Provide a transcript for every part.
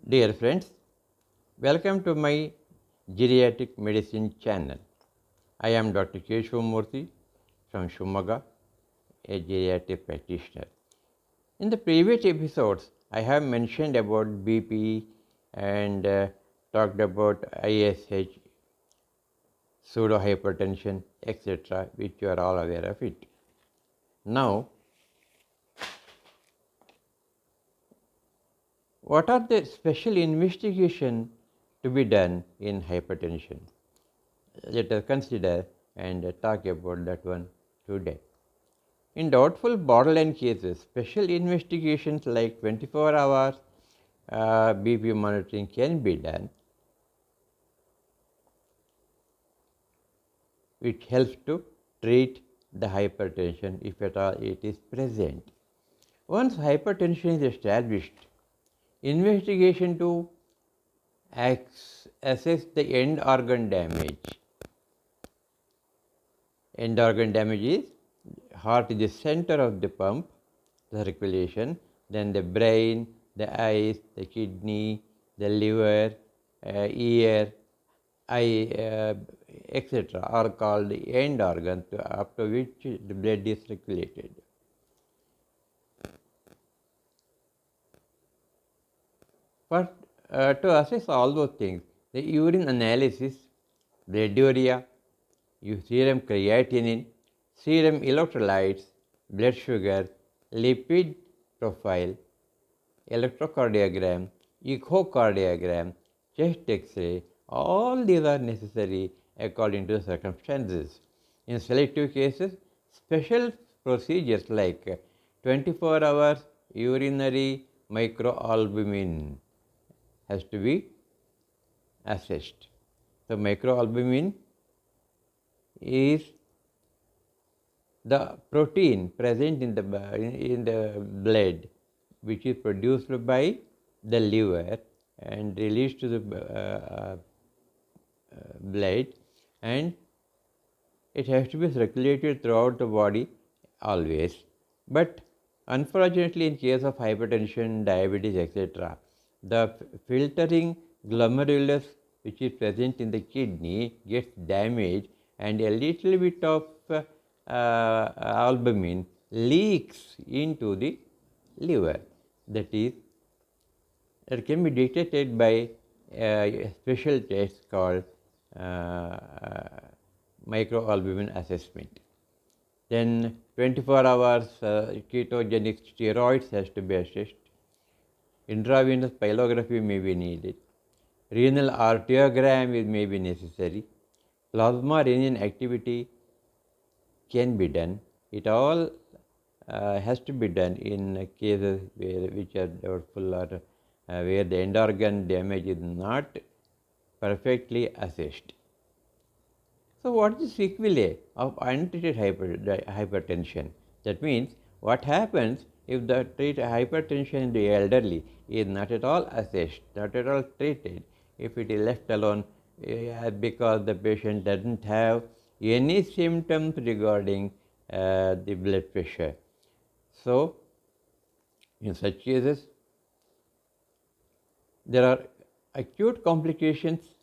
Dear friends, welcome to my Geriatric Medicine channel. I am Dr. Keshavamurthy from Shumaga, a geriatric practitioner. In the previous episodes, I have mentioned about BP and talked about ISH, pseudo-hypertension, etc., which you are all aware of it. Now, what are the special investigation to be done in hypertension? Let us consider and talk about that one today. In doubtful borderline cases, special investigations like 24 hours BP monitoring can be done, which helps to treat the hypertension if at all it is present. Once hypertension is established, investigation to assess the end organ damage. End organ damage is heart is the center of the pump, the circulation, then the brain, the eyes, the kidney, the liver, ear, eye, etc. are called the end organs after which the blood is circulated. But to assess all those things, the urine analysis, blood urea, serum creatinine, serum electrolytes, blood sugar, lipid profile, electrocardiogram, echocardiogram, chest X-ray, all these are necessary according to the circumstances. In selective cases, special procedures like 24 hours urinary microalbumin has to be assessed. So, microalbumin is the protein present in the blood which is produced by the liver and released to the blood, and it has to be circulated throughout the body always. But unfortunately, in case of hypertension, diabetes, etc., the filtering glomerulus which is present in the kidney gets damaged, and a little bit of albumin leaks into the liver. That can be detected by a special test called microalbumin assessment. Then 24 hours ketogenic steroids has to be assessed. Intravenous pyelography may be needed. Renal arteriogram may be necessary. Plasma renin activity can be done. It all has to be done in cases which are doubtful or where the end organ damage is not perfectly assessed. So, what is the sequelae of untreated hypertension? That means, what happens if the hypertension in the elderly is not at all assessed, not at all treated, if it is left alone because the patient doesn't have any symptoms regarding the blood pressure. So, in such cases, there are acute complications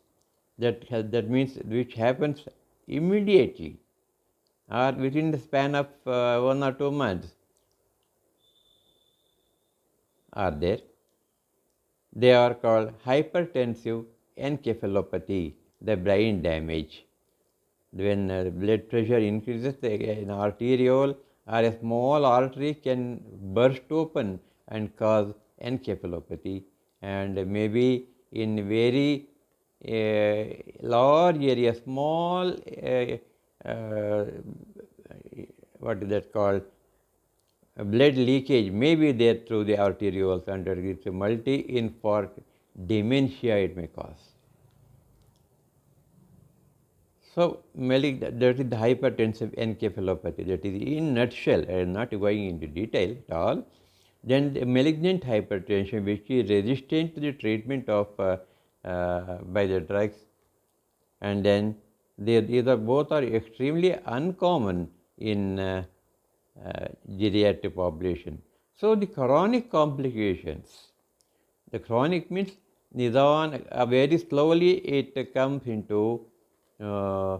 that means which happens immediately or within the span of 1 or 2 months are there. They are called hypertensive encephalopathy, the brain damage. When blood pressure increases, an arteriole or a small artery can burst open and cause encephalopathy, and maybe in very large area, small what is that called, blood leakage may be there through the arterioles, and it's a multi-infarct dementia it may cause. So, that is the hypertensive encephalopathy, that is in nutshell. I am not going into detail at all. Then the malignant hypertension, which is resistant to the treatment of by the drugs, and then these are both are extremely uncommon in geriatric population. So, the chronic complications, the chronic means Nidan, very slowly it comes into uh, uh,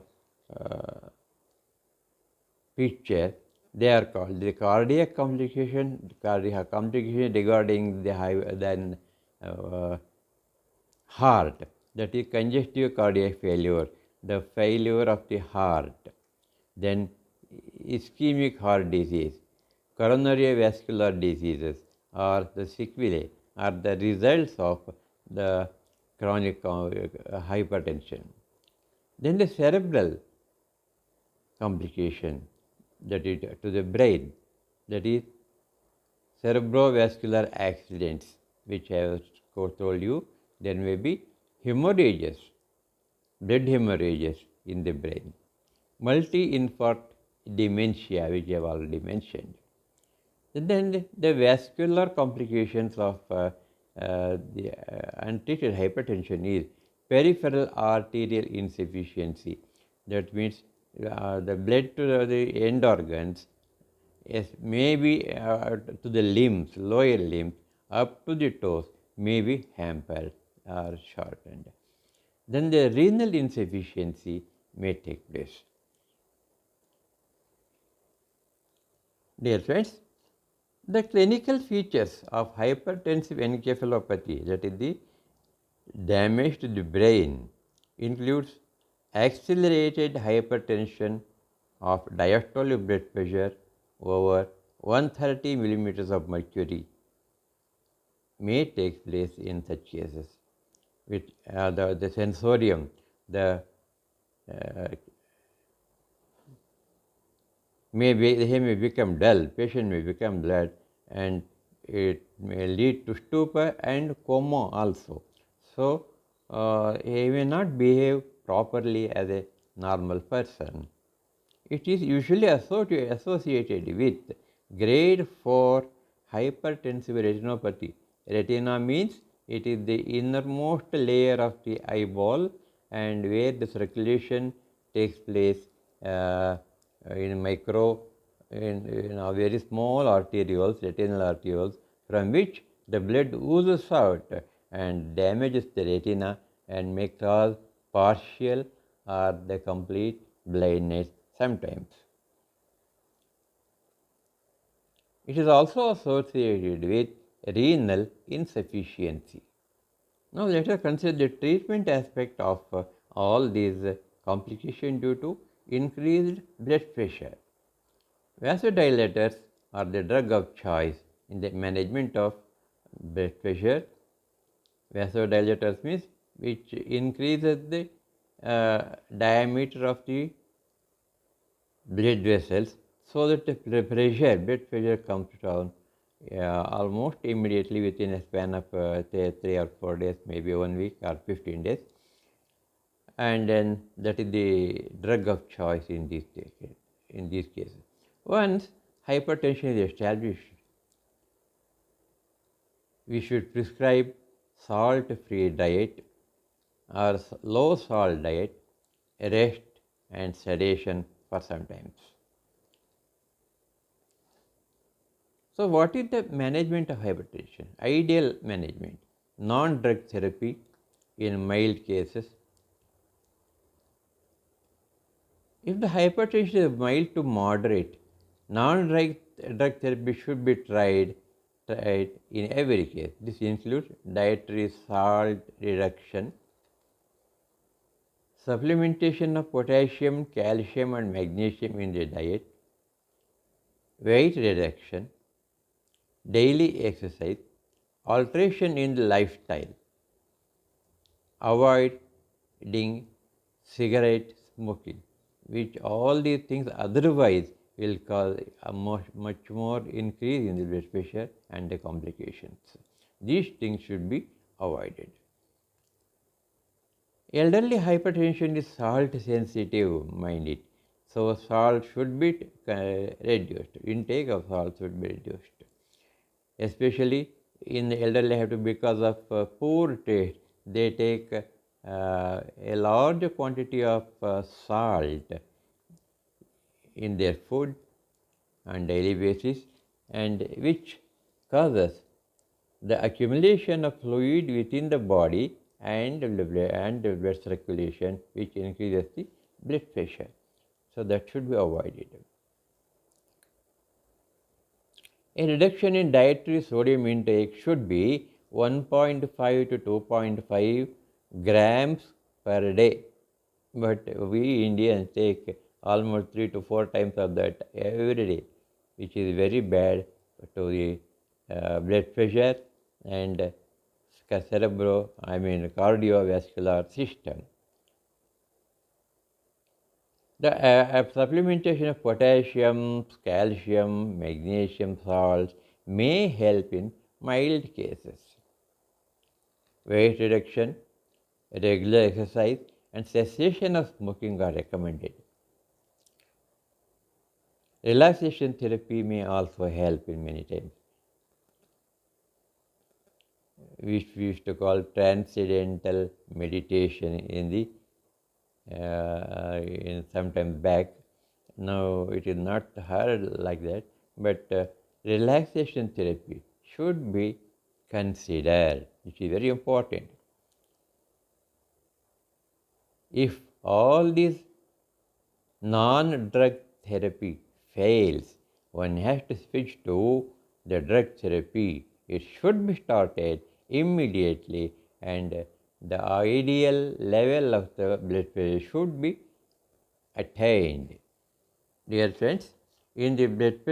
picture. They are called the cardiac complication regarding the heart, that is congestive cardiac failure, the failure of the heart, then ischemic heart disease, coronary vascular diseases, or the sequelae are the results of the chronic hypertension. Then the cerebral complication, that is to the brain, that is cerebrovascular accidents, which I have told you. There may be hemorrhages, blood hemorrhages in the brain, multi-infarct dementia, which I have already mentioned. Then the vascular complications of untreated hypertension is peripheral arterial insufficiency. That means the blood to the end organs, yes, maybe to the limbs, lower limbs, up to the toes, may be hampered or shortened. Then the renal insufficiency may take place. Dear friends, the clinical features of hypertensive encephalopathy, that is the damage to the brain, includes accelerated hypertension of diastolic blood pressure over 130 millimeters of mercury may take place in such cases. With the sensorium, the they may become dull, patient may become dull, and it may lead to stupor and coma also. So, he may not behave properly as a normal person. It is usually associated with grade 4 hypertensive retinopathy. Retina means it is the innermost layer of the eyeball, and where the circulation takes place in very small arterioles, retinal arterioles, from which the blood oozes out and damages the retina and may cause partial or the complete blindness sometimes. It is also associated with renal insufficiency. Now let us consider the treatment aspect of all these complications due to increased blood pressure. Vasodilators are the drug of choice in the management of blood pressure. Vasodilators means which increases the diameter of the blood vessels, so that the blood pressure comes down almost immediately within a span of say 3 or 4 days, maybe 1 week or 15 days. And then that is the drug of choice in these cases. Once hypertension is established, we should prescribe salt-free diet or low salt diet, rest and sedation for some time. So, what is the management of hypertension? Ideal management: non-drug therapy in mild cases. If the hypertension is mild to moderate, non-drug therapy should be tried in every case. This includes dietary salt reduction, supplementation of potassium, calcium and magnesium in the diet, weight reduction, daily exercise, alteration in the lifestyle, avoiding cigarette smoking, which all these things otherwise will cause a much more increase in the blood pressure and the complications. These things should be avoided. Elderly hypertension is salt sensitive, mind it. So, salt should be reduced, intake of salt should be reduced. Especially in the elderly have to, because of poor taste, they take a large quantity of salt in their food on daily basis, and which causes the accumulation of fluid within the body and the blood circulation, which increases the blood pressure. So that should be avoided. A reduction in dietary sodium intake should be 1.5 to 2.5 grams per day. But we Indians take almost 3 to 4 times of that every day, which is very bad to the blood pressure and cardiovascular system. The supplementation of potassium, calcium, magnesium salts may help in mild cases. Weight reduction, regular exercise, and cessation of smoking are recommended. Relaxation therapy may also help in many times, which we used to call transcendental meditation in sometime back. Now it is not heard like that, but relaxation therapy should be considered, which is very important. If all these non-drug therapy fails, one has to switch to the drug therapy. It should be started immediately, and the ideal level of the blood pressure should be attained. Dear friends, in the blood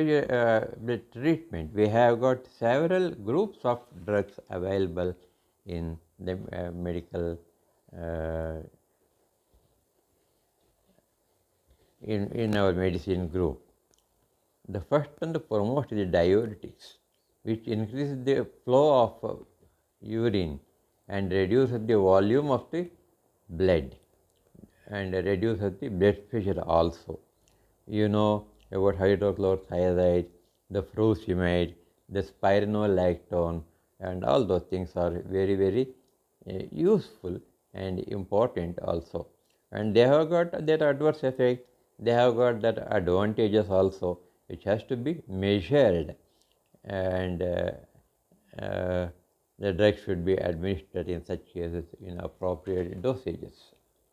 treatment, we have got several groups of drugs available in the medical in our medicine group. The first and the foremost is the diuretics, which increases the flow of urine and reduces the volume of the blood and reduces the blood pressure also. You know about hydrochlorothiazide, the furosemide, the spironolactone, and all those things are very, very useful and important also. And they have got that adverse effect, they have got that advantages also, which has to be measured, and the drug should be administered in such cases in appropriate dosages.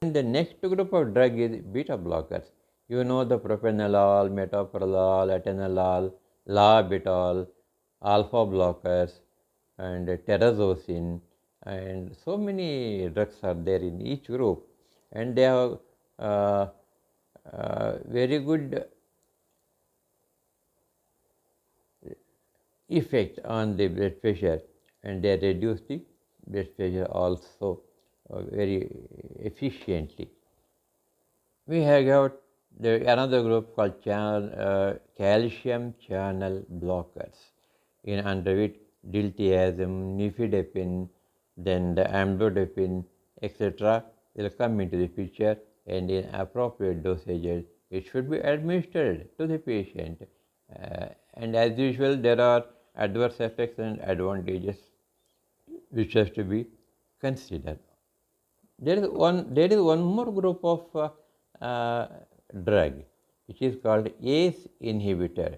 And the next group of drug is beta blockers. You know the propranolol, metoprolol, atenolol, labetalol, alpha blockers, and terazosin, and so many drugs are there in each group, and they have very good effect on the blood pressure, and they reduce the blood pressure also very efficiently. We have got another group called calcium channel blockers, under which diltiazem, nifedipine, then the amlodipine, etc. will come into the picture, and in appropriate dosages it should be administered to the patient. And as usual, there are adverse effects and advantages which has to be considered. There is one more group of drug which is called ACE inhibitor,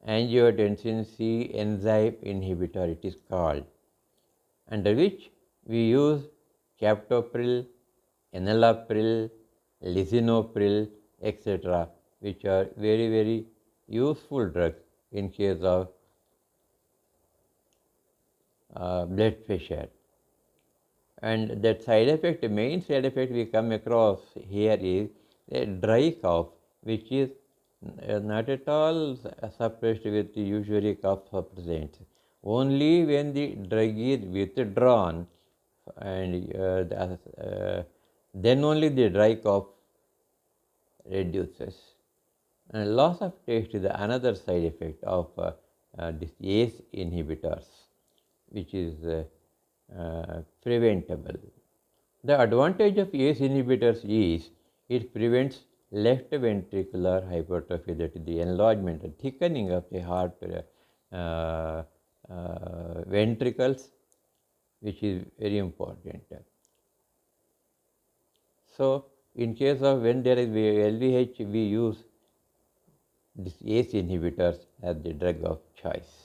angiotensin C enzyme inhibitor it is called, under which we use captopril, enalapril, lisinopril, etc., which are very, very useful drugs in case of blood pressure. And that side effect, the main side effect we come across here is a dry cough, which is not at all suppressed with the usually cough suppressants. Only when the drug is withdrawn, and then only the dry cough reduces. And loss of taste is another side effect of this ACE inhibitors, which is preventable. The advantage of ACE inhibitors is it prevents left ventricular hypertrophy, that is the enlargement and thickening of the heart ventricles, which is very important. So, in case of when there is LVH, we use this ACE inhibitors as the drug of choice.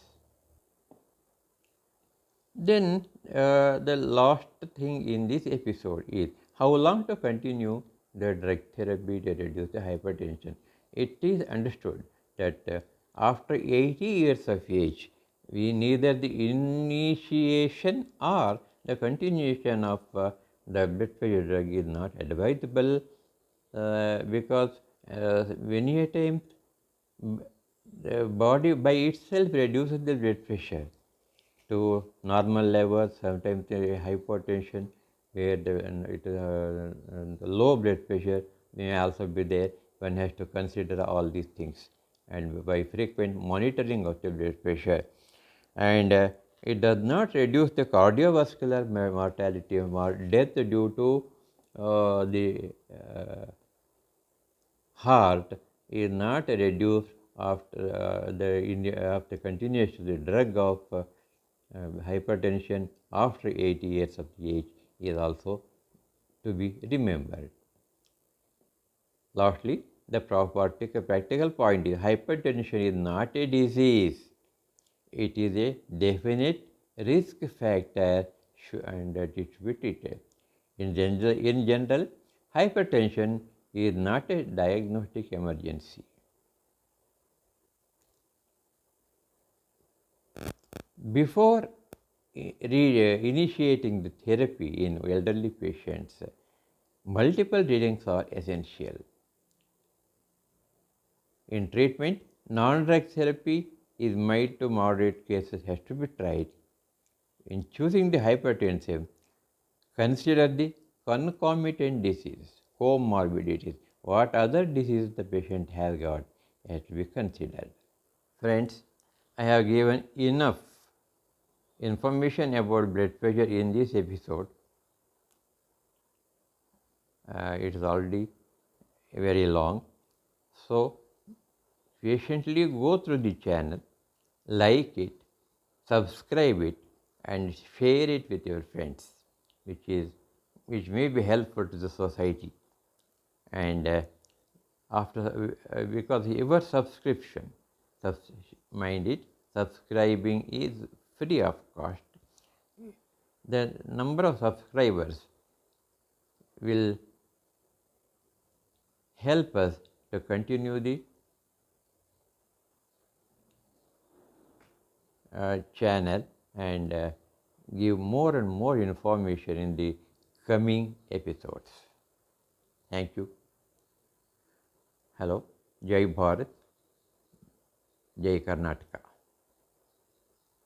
Then the last thing in this episode is how long to continue the drug therapy to reduce the hypertension. It is understood that after 80 years of age, we neither the initiation or the continuation of the blood pressure drug is not advisable because many a time the body by itself reduces the blood pressure to normal levels, sometimes hypertension, where the low blood pressure may also be there. One has to consider all these things, and by frequent monitoring of the blood pressure. And it does not reduce the cardiovascular mortality or death due to the heart is not reduced after after continuation the drug of hypertension after 80 years of age is also to be remembered. Lastly, the practical point is hypertension is not a disease. It is a definite risk factor and that it should be treated. In general, hypertension is not a diagnostic emergency. Before initiating the therapy in elderly patients, multiple readings are essential. In treatment, non-drug therapy is mild to moderate cases has to be tried. In choosing the hypertensive, consider the concomitant disease, comorbidities, what other disease the patient has got has to be considered. Friends, I have given enough information about blood pressure in this episode. It is already very long. So, patiently go through the channel, like it, subscribe it, and share it with your friends, which may be helpful to the society. And because your subscription, mind it, subscribing is free of cost. The number of subscribers will help us to continue the channel and give more and more information in the coming episodes. Thank you. Hello. Jai Bharat. Jai Karnataka.